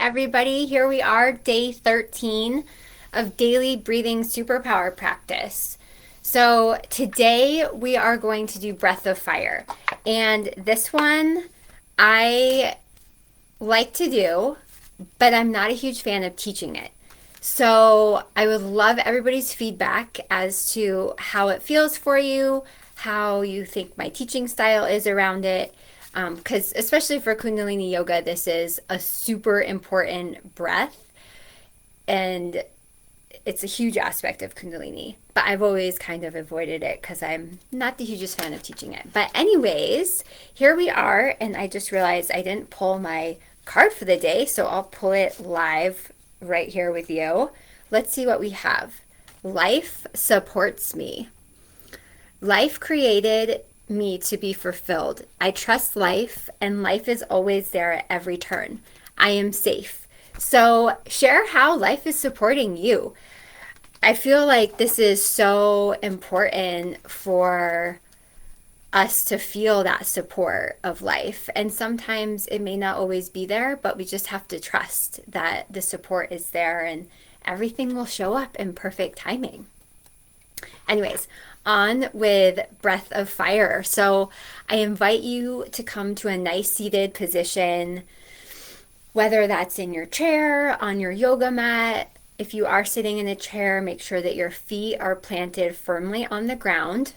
everybody. Here we are, day 13 of daily breathing superpower practice. So, today we are going to do breath of fire. And this one I like to do, but I'm not a huge fan of teaching it. So, I would love everybody's feedback as to how it feels for you, how you think my teaching style is around it. Because especially for Kundalini Yoga, this is a super important breath, and it's a huge aspect of Kundalini. But I've always kind of avoided it because I'm not the hugest fan of teaching it. But anyways, here we are, and I just realized I didn't pull my card for the day, so I'll pull it live right here with you. Let's see what we have. Life supports me. Life created me to be fulfilled. I trust life, and life is always there at every turn. I am safe. So, share how life is supporting you. I feel like this is so important for us to feel that support of life. And sometimes it may not always be there, but we just have to trust that the support is there and everything will show up in perfect timing. Anyways, on with breath of fire. So I invite you to come to a nice seated position, whether that's in your chair, on your yoga mat. If you are sitting in a chair, make sure that your feet are planted firmly on the ground.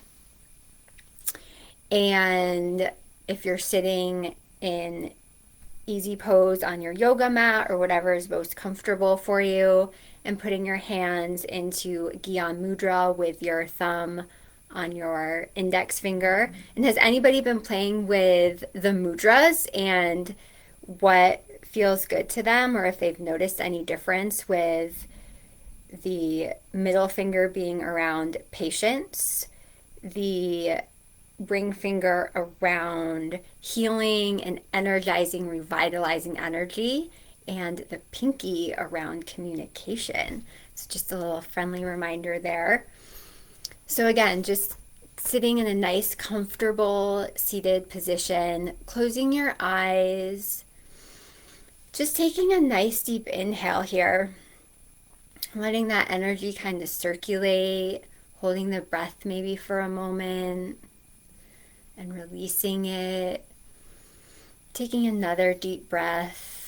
And if you're sitting in easy pose on your yoga mat or whatever is most comfortable for you, and putting your hands into Gyan Mudra with your thumb on your index finger. And has anybody been playing with the mudras and what feels good to them, or if they've noticed any difference with the middle finger being around patience, the ring finger around healing and energizing, revitalizing energy, and the pinky around communication? It's just a little friendly reminder there. So again, just sitting in a nice, comfortable, seated position, closing your eyes, just taking a nice deep inhale here, letting that energy kind of circulate, holding the breath maybe for a moment, and releasing it. Taking another deep breath.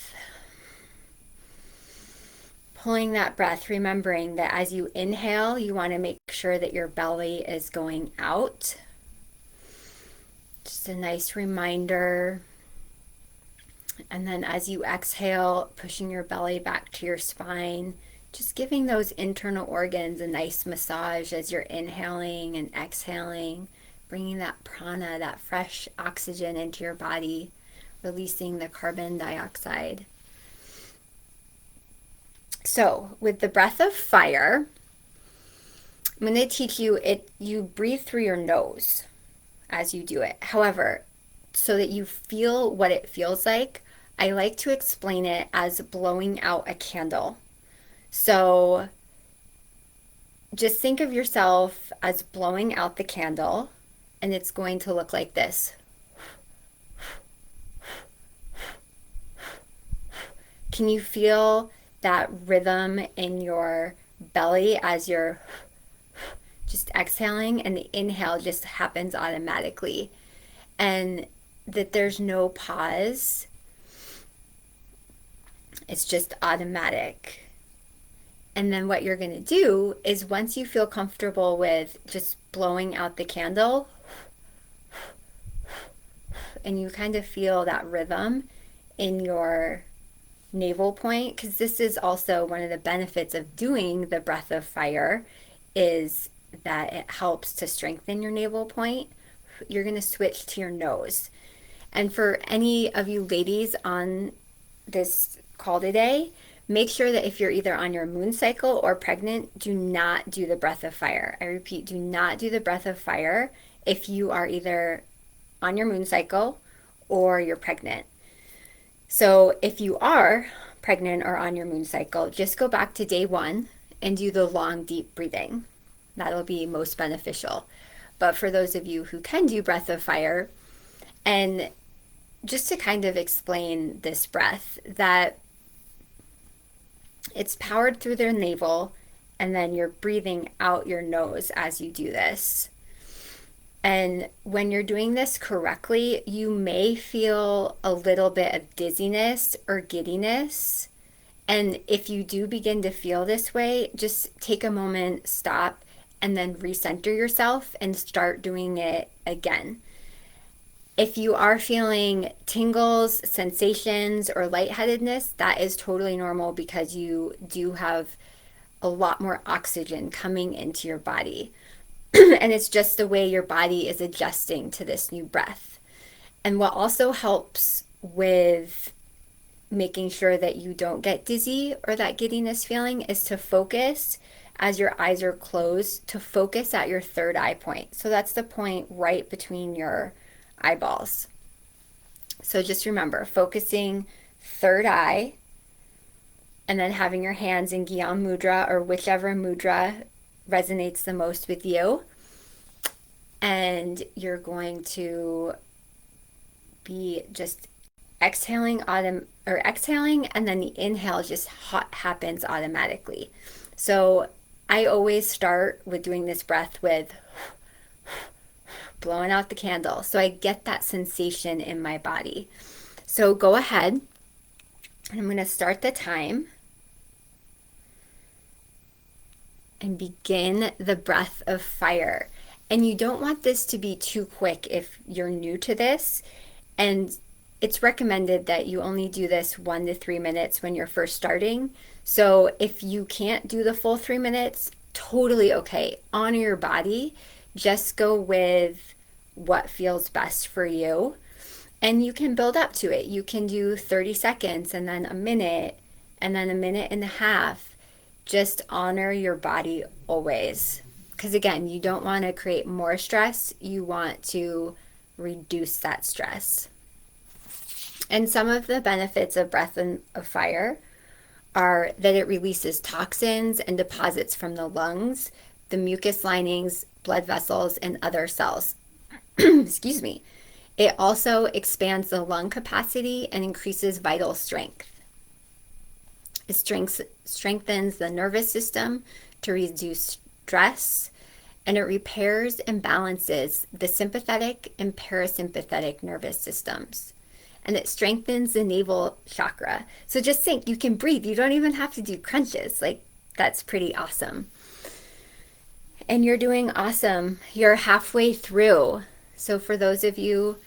Pulling that breath, remembering that as you inhale, you want to make sure that your belly is going out. Just a nice reminder. And then as you exhale, pushing your belly back to your spine, just giving those internal organs a nice massage as you're inhaling and exhaling, bringing that prana, that fresh oxygen into your body, releasing the carbon dioxide. So with the breath of fire, I'm going to teach you it. You breathe through your nose as you do it. However, so that you feel what it feels like, I like to explain it as blowing out a candle. So just think of yourself as blowing out the candle, and it's going to look like this. Can you feel that rhythm in your belly as you're just exhaling, and the inhale just happens automatically, and that there's no pause? It's just automatic. And then what you're going to do is, once you feel comfortable with just blowing out the candle and you kind of feel that rhythm in your navel point, because this is also one of the benefits of doing the breath of fire, is that it helps to strengthen your navel point. You're going to switch to your nose. And for any of you ladies on this call today, make sure that if you're either on your moon cycle or pregnant, do not do the breath of fire. I repeat, do not do the breath of fire if you are either on your moon cycle or you're pregnant. So if you are pregnant or on your moon cycle, just go back to day 1 and do the long, deep breathing. That'll be most beneficial. But for those of you who can do breath of fire, and just to kind of explain this breath, that It's powered through their navel, and then you're breathing out your nose as you do this. And when you're doing this correctly, you may feel a little bit of dizziness or giddiness. And if you do begin to feel this way, just take a moment, stop, and then recenter yourself and start doing it again. If you are feeling tingles, sensations, or lightheadedness, that is totally normal because you do have a lot more oxygen coming into your body. And it's just the way your body is adjusting to this new breath. And what also helps with making sure that you don't get dizzy or that giddiness feeling is to focus as your eyes are closed, to focus at your third eye point. So that's the point right between your eyeballs. So just remember, focusing third eye, and then having your hands in Gyan Mudra or whichever mudra resonates the most with you. And you're going to be just exhaling and then the inhale just happens automatically. So I always start with doing this breath with blowing out the candle, so I get that sensation in my body. So go ahead, and I'm going to start the time and begin the breath of fire. And you don't want this to be too quick if you're new to this, and it's recommended that you only do this 1 to 3 minutes when you're first starting. So if you can't do the full 3 minutes, totally okay. Honor your body. Just go with what feels best for you. And you can build up to it. You can do 30 seconds and then a minute and then a minute and a half. Just honor your body always. Because again, you don't want to create more stress. You want to reduce that stress. And some of the benefits of breath of fire are that it releases toxins and deposits from the lungs, the mucous linings, blood vessels, and other cells. Excuse me. It also expands the lung capacity and increases vital strength. It strengthens the nervous system to reduce stress, and it repairs and balances the sympathetic and parasympathetic nervous systems. And it strengthens the navel chakra. So just think, you can breathe. You don't even have to do crunches. Like, that's pretty awesome. And you're doing awesome. You're halfway through. So for those of you,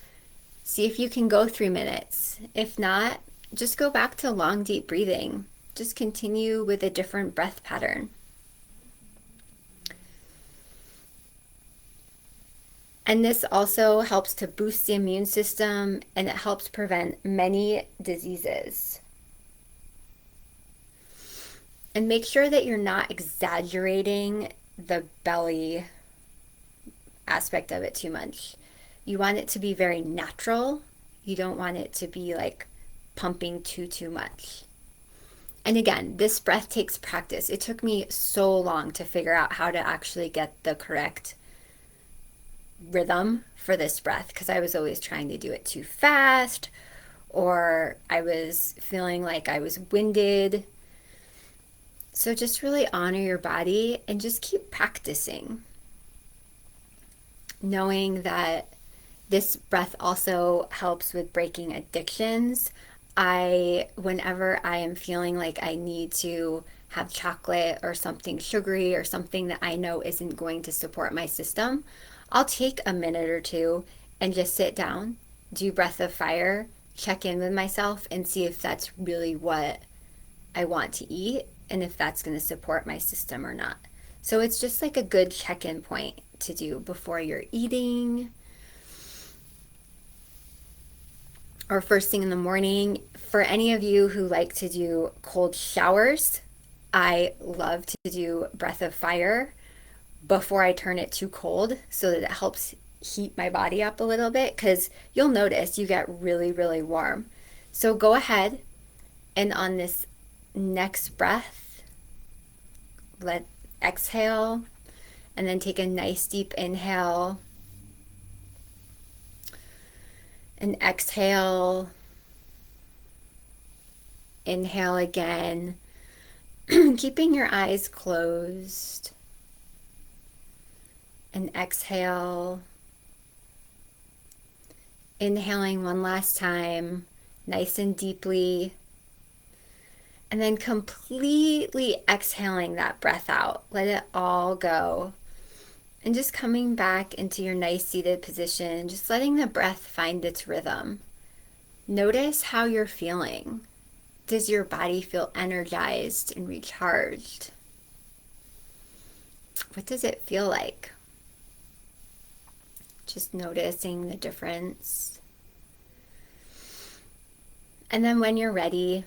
see if you can go 3 minutes. If not, just go back to long, deep breathing. Just continue with a different breath pattern. And this also helps to boost the immune system, and it helps prevent many diseases. And make sure that you're not exaggerating the belly aspect of it too much. You want it to be very natural. You don't want it to be like pumping too much. And again, this breath takes practice. It took me so long to figure out how to actually get the correct rhythm for this breath, because I was always trying to do it too fast, or I was feeling like I was winded. So just really honor your body and just keep practicing, knowing that this breath also helps with breaking addictions. Whenever I am feeling like I need to have chocolate or something sugary or something that I know isn't going to support my system, I'll take a minute or two and just sit down, do breath of fire, check in with myself and see if that's really what I want to eat and if that's going to support my system or not. So it's just like a good check-in point to do before you're eating or first thing in the morning. For any of you who like to do cold showers, I love to do breath of fire before I turn it too cold so that it helps heat my body up a little bit, because you'll notice you get really, really warm. So go ahead and on this next breath, exhale and then take a nice deep inhale and exhale. Inhale again keeping your eyes closed, and exhale. Inhaling one last time, nice and deeply, and then completely exhaling that breath out. Let it all go. And just coming back into your nice seated position, just letting the breath find its rhythm. Notice how you're feeling. Does your body feel energized and recharged? What does it feel like? Just noticing the difference. And then when you're ready,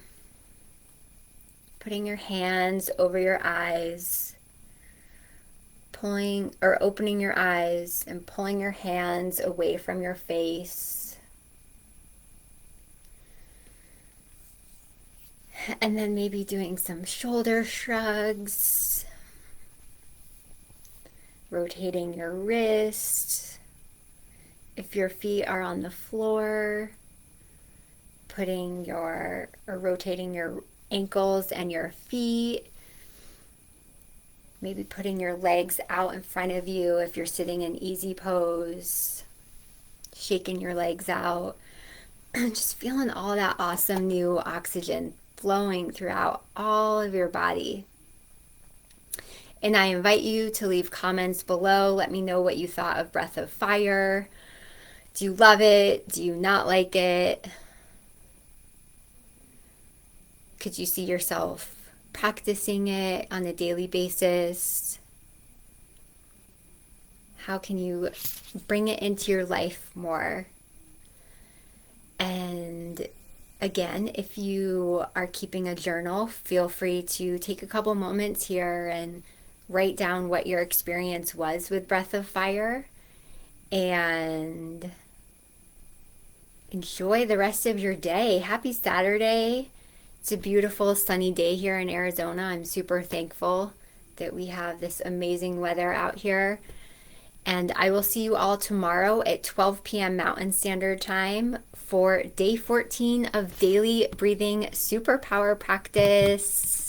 putting your hands over your eyes, pulling or opening your eyes and pulling your hands away from your face. And then maybe doing some shoulder shrugs, rotating your wrist. If your feet are on the floor, rotating your ankles and your feet. Maybe putting your legs out in front of you if you're sitting in easy pose, shaking your legs out. Just feeling all that awesome new oxygen flowing throughout all of your body. And I invite you to leave comments below. Let me know what you thought of Breath of Fire. Do you love it? Do you not like it? Could you see yourself practicing it on a daily basis? How can you bring it into your life more? And again, if you are keeping a journal, feel free to take a couple moments here and write down what your experience was with Breath of Fire, and enjoy the rest of your day. Happy Saturday. It's a beautiful sunny day here in Arizona. I'm super thankful that we have this amazing weather out here. And I will see you all tomorrow at 12 p.m. Mountain Standard Time for day 14 of daily breathing superpower practice.